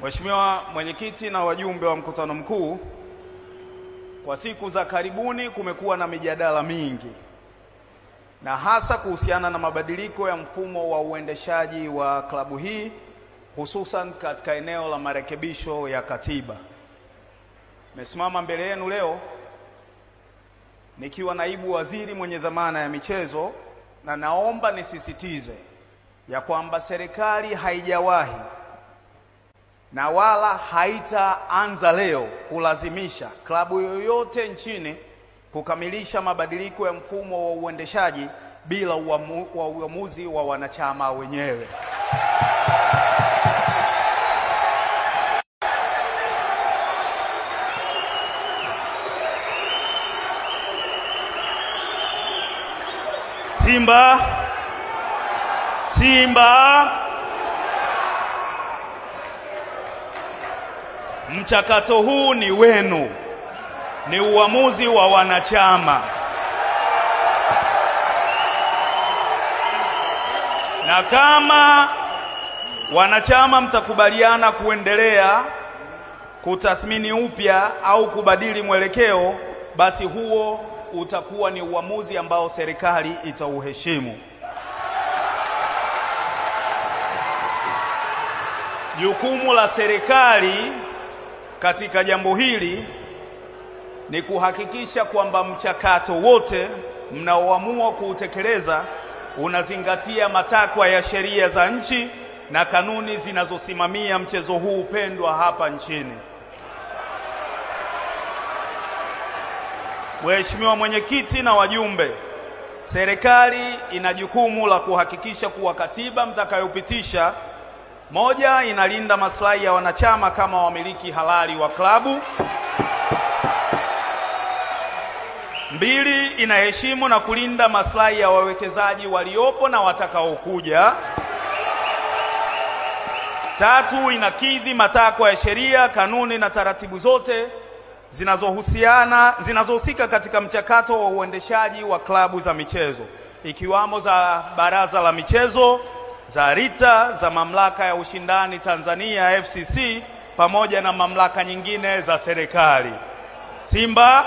Mheshimiwa Mwenyekiti na wajumbe wa mkutano mkuu, kwa siku za karibuni kumekuwa na mijadala mingi na hasa kuhusiana na mabadiliko ya mfumo wa uendeshaji wa klabu hii, hususan katika eneo la marekebisho ya katiba. Nimesimama mbele yenu leo nikiwa naibu waziri mwenye dhamana ya michezo, na naomba nisisitize ya kwamba serikali haijawahi na wala haitaanza leo kulazimisha klabu yoyote nchini kukamilisha mabadiliko ya mfumo wa uendeshaji bila uamuzi wa wanachama wenyewe. Simba, mchakato huu ni wenu, ni uamuzi wa wanachama, na kama wanachama mtakubaliana kuendelea kutathmini upya au kubadili mwelekeo, basi huo utakuwa ni uamuzi ambao serikali itauheshimu. Jukumu la serikali katika jambo hili ni kuhakikisha kwamba mchakato wote mnaoamua kuutekeleza unazingatia matakwa ya sheria za nchi na kanuni zinazosimamia mchezo huu pendwa hapa nchini. Mheshimiwa Mwenyekiti na wajumbe, serikali ina jukumu la kuhakikisha kuwa katiba mtakayopitisha, moja, inalinda maslahi ya wanachama kama wamiliki halali wa klabu; mbili, inaheshimu na kulinda maslahi ya wawekezaji waliopo na watakaokuja; tatu, inakidhi matakwa ya sheria, kanuni na taratibu zote zinazohusika katika mchakato wa uendeshaji wa klabu za michezo, ikiwamo za Baraza la Michezo, za RITA, za Mamlaka ya Ushindani Tanzania FCC, pamoja na mamlaka nyingine za serikali. Simba.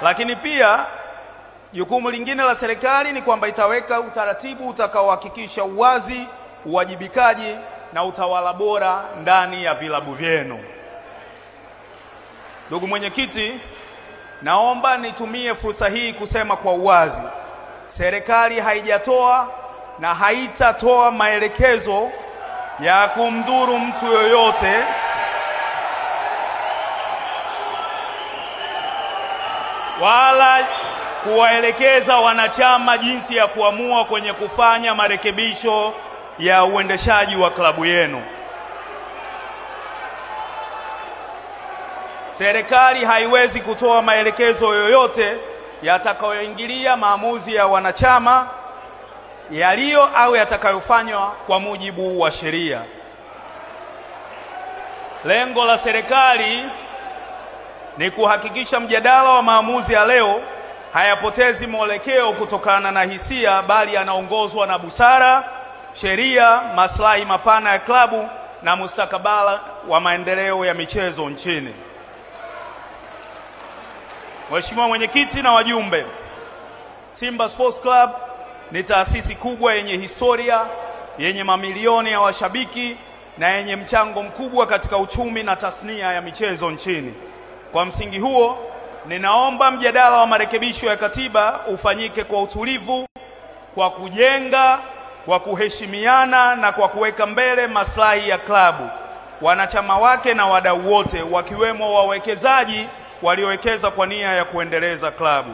Lakini pia jukumu lingine la serikali ni kwamba itaweka utaratibu utakaohakikisha uwazi, uwajibikaji na utawala bora ndani ya vilabu vyenu. Ndugu Mwenyekiti, naomba nitumie fursa hii kusema kwa uwazi, serikali haijatoa na haitatoa maelekezo ya kumdhuru mtu yoyote wala kuwaelekeza wanachama jinsi ya kuamua kwenye kufanya marekebisho ya uendeshaji wa klabu yenu. Serikali haiwezi kutoa maelekezo yoyote yatakayoingilia maamuzi ya wanachama yaliyo au yatakayofanywa kwa mujibu wa sheria. Lengo la serikali ni kuhakikisha mjadala wa maamuzi ya leo hayapotezi mwelekeo kutokana na hisia, bali yanaongozwa na busara, sheria, maslahi mapana ya klabu na mustakabali wa maendeleo ya michezo nchini. Mheshimiwa Mwenyekiti na wajumbe, Simba Sports Club ni taasisi kubwa yenye historia, yenye mamilioni ya washabiki na yenye mchango mkubwa katika uchumi na tasnia ya michezo nchini. Kwa msingi huo, ninaomba mjadala wa marekebisho ya katiba ufanyike kwa utulivu, kwa kujenga, kwa kuheshimiana na kwa kuweka mbele maslahi ya klabu, wanachama wake na wadau wote, wakiwemo wawekezaji waliowekeza kwa nia ya kuendeleza klabu.